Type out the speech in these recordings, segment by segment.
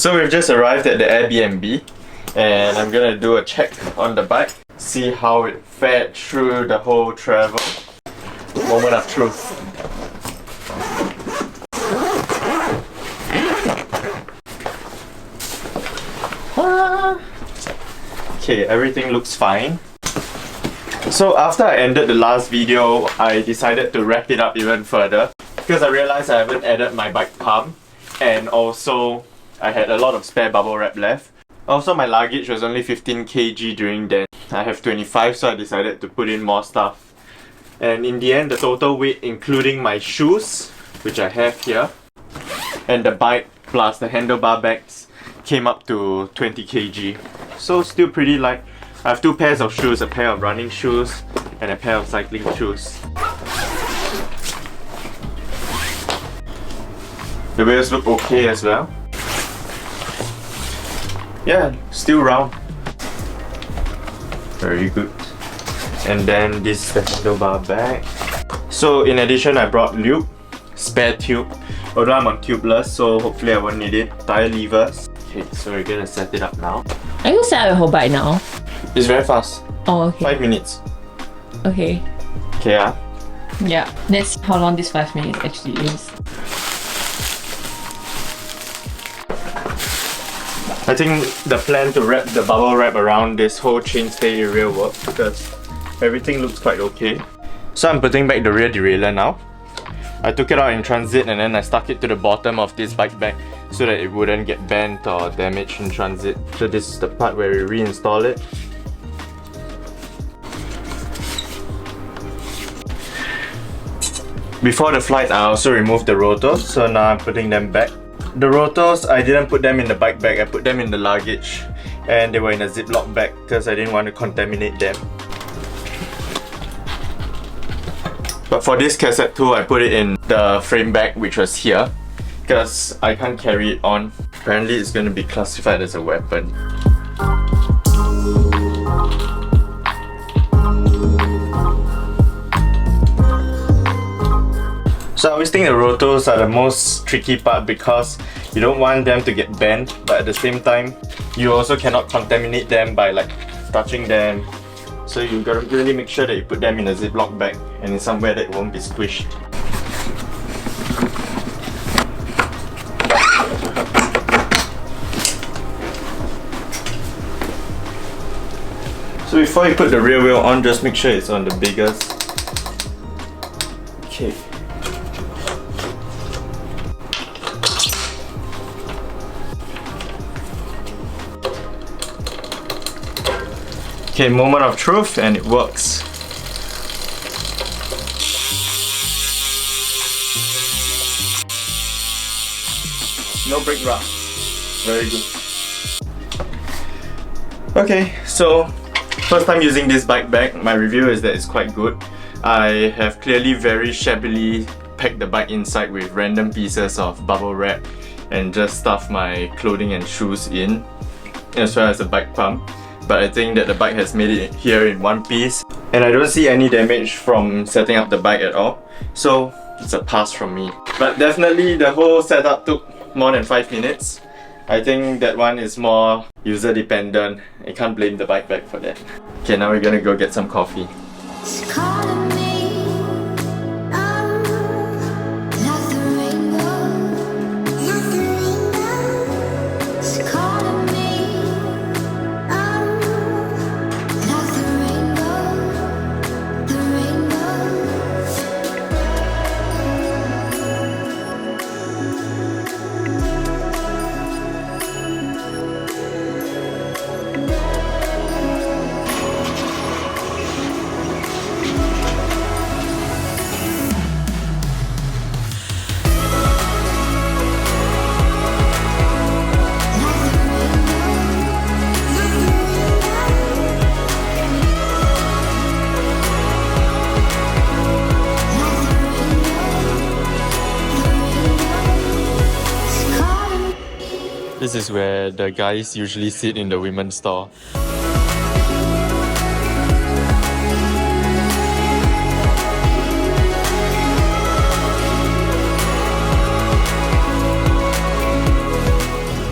So we've just arrived at the Airbnb and I'm gonna do a check on the bike, see how it fared through the whole travel. Moment of truth. Okay, everything looks fine. So after I ended the last video, I decided to wrap it up even further because I realized I haven't added my bike pump, and also I had a lot of spare bubble wrap left. Also, my luggage was only 15 kg during then. I have 25, so I decided to put in more stuff. And in the end, the total weight, including my shoes, which I have here, and the bike plus the handlebar bags, came up to 20 kg. So still pretty light. I have two pairs of shoes, a pair of running shoes and a pair of cycling shoes. The wheels look okay as well. Yeah, still round. Very good. And then this is the handlebar bag. So in addition, I brought lube, spare tube. Although I'm on tubeless, so hopefully I won't need it. Tire levers. Okay, so we're gonna set it up now. Are you set up your whole bike now? It's very fast. Oh, okay. 5 minutes. Okay. Okay, Yeah. Let's see how long this 5 minutes actually is. I think the plan to wrap the bubble wrap around this whole chainstay area worked because everything looks quite okay. So I'm putting back the rear derailleur now. I took it out in transit and then I stuck it to the bottom of this bike bag so that it wouldn't get bent or damaged in transit. So this is the part where we reinstall it. Before the flight, I also removed the rotors, so now I'm putting them back. The rotors, I didn't put them in the bike bag, I put them in the luggage, and they were in a Ziploc bag because I didn't want to contaminate them. But for this cassette too, I put it in the frame bag, which was here, because I can't carry it on. Apparently it's going to be classified as a weapon. So I always think the rotors are the most tricky part because you don't want them to get bent, but at the same time you also cannot contaminate them by like touching them. So you gotta really make sure that you put them in a Ziploc bag and in somewhere that it won't be squished. So before you put the rear wheel on, just make sure it's on the biggest. Okay. Okay, moment of truth, and it works. No brake rust. Very good. Okay, so first time using this bike bag, my review is that it's quite good. I have clearly very shabbily packed the bike inside with random pieces of bubble wrap and just stuffed my clothing and shoes in, as well as the bike pump. But I think that the bike has made it here in one piece, and I don't see any damage from setting up the bike at all, so it's a pass from me. But definitely the whole setup took more than 5 minutes. I think that one is more user dependent. I can't blame the bike bag for that. Okay, now we're gonna go get some coffee. This is where the guys usually sit in the women's store.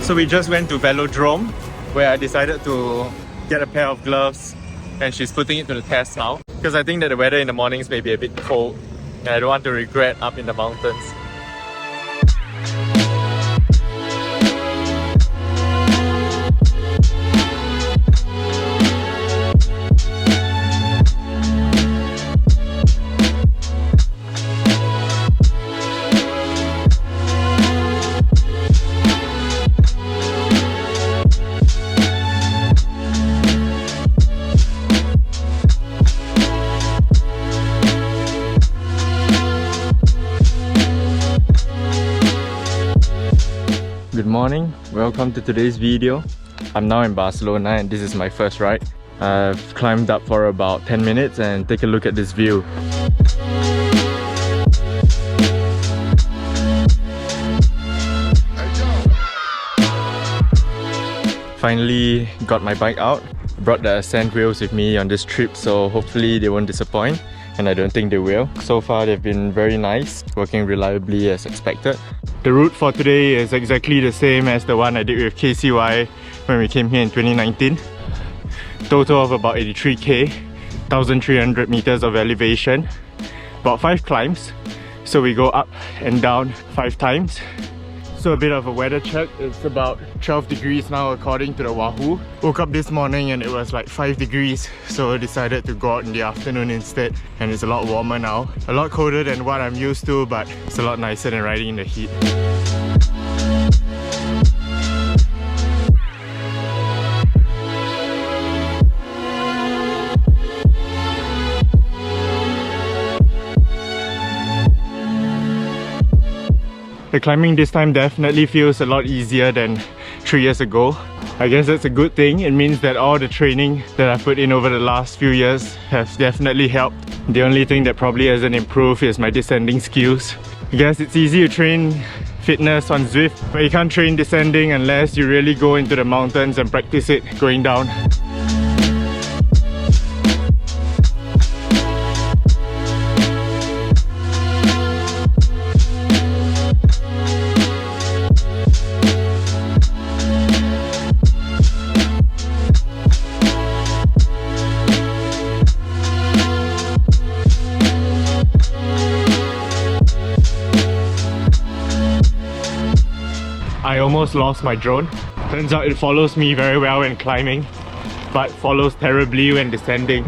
So we just went to Velodrome where I decided to get a pair of gloves and she's putting it to the test now because I think that the weather in the mornings may be a bit cold and I don't want to regret up in the mountains. Good morning, welcome to today's video. I'm now in Barcelona and this is my first ride. I've climbed up for about 10 minutes and take a look at this view. Finally got my bike out. Brought the Ascent wheels with me on this trip, so hopefully they won't disappoint, and I don't think they will. So far they've been very nice, working reliably as expected. The route for today is exactly the same as the one I did with KCY when we came here in 2019. Total of about 83k, 1300 meters of elevation, about 5 climbs. So we go up and down 5 times. So a bit of a weather check. It's about 12 degrees now according to the Wahoo. Woke up this morning and it was like 5 degrees, so I decided to go out in the afternoon instead, and it's a lot warmer now. A lot colder than what I'm used to, but it's a lot nicer than riding in the heat. The climbing this time definitely feels a lot easier than 3 years ago. I guess that's a good thing. It means that all the training that I've put in over the last few years has definitely helped. The only thing that probably hasn't improved is my descending skills. I guess it's easy to train fitness on Zwift, but you can't train descending unless you really go into the mountains and practice it going down. I almost lost my drone. Turns out it follows me very well when climbing, but follows terribly when descending.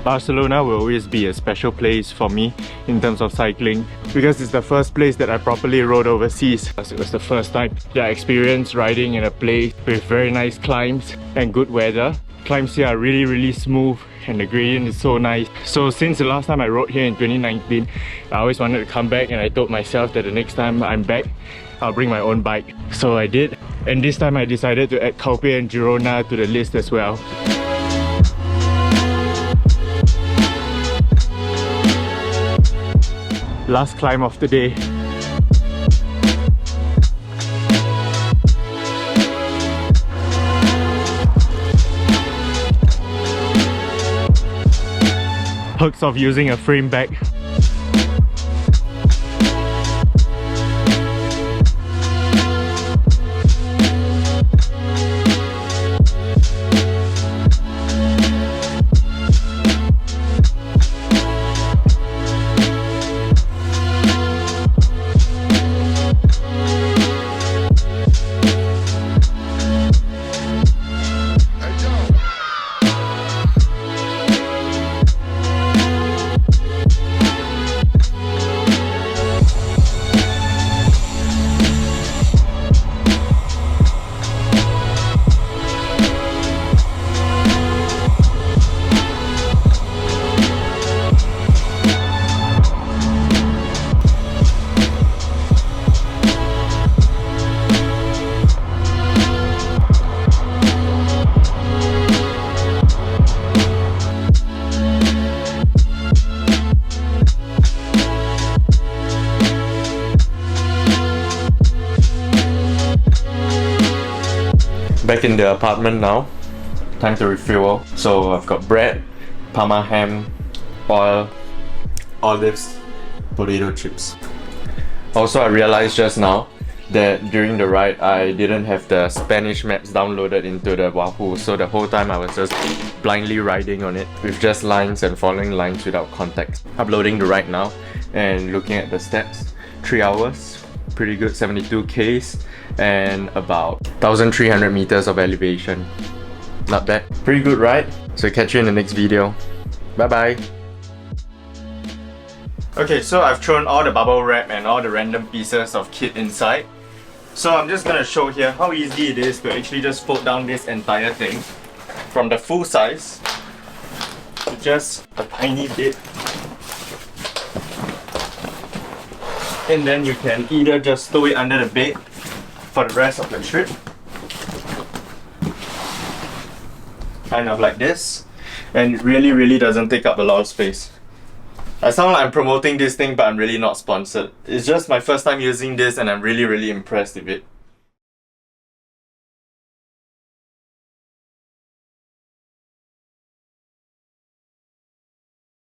Barcelona will always be a special place for me in terms of cycling because it's the first place that I properly rode overseas. It was the first time that I experienced riding in a place with very nice climbs and good weather. Climbs here are really smooth and the gradient is so nice. So since the last time I rode here in 2019, I always wanted to come back, and I told myself that the next time I'm back, I'll bring my own bike. So I did, and this time I decided to add Calpe and Girona to the list as well. Last climb of the day. Perks of using a frame bag. back in the apartment now. Time to refuel. So I've got bread, Parma ham, oil, olives, potato chips. Also, I realized just now that during the ride I didn't have the Spanish maps downloaded into the Wahoo, so the whole time I was just blindly riding on it with just lines and following lines without context. Uploading the ride now and looking at the stats. 3 hours, pretty good, 72 Ks and about 1300 meters of elevation. Not bad. Pretty good ride. So catch you in the next video. Bye bye. Okay, so I've thrown all the bubble wrap and all the random pieces of kit inside. So I'm just gonna show here how easy it is to actually just fold down this entire thing from the full size to just a tiny bit. And then you can either just stow it under the bed for the rest of the trip, kind of like this, and it really doesn't take up a lot of space. I sound like I'm promoting this thing, but I'm really not sponsored. It's just my first time using this and I'm really impressed with it.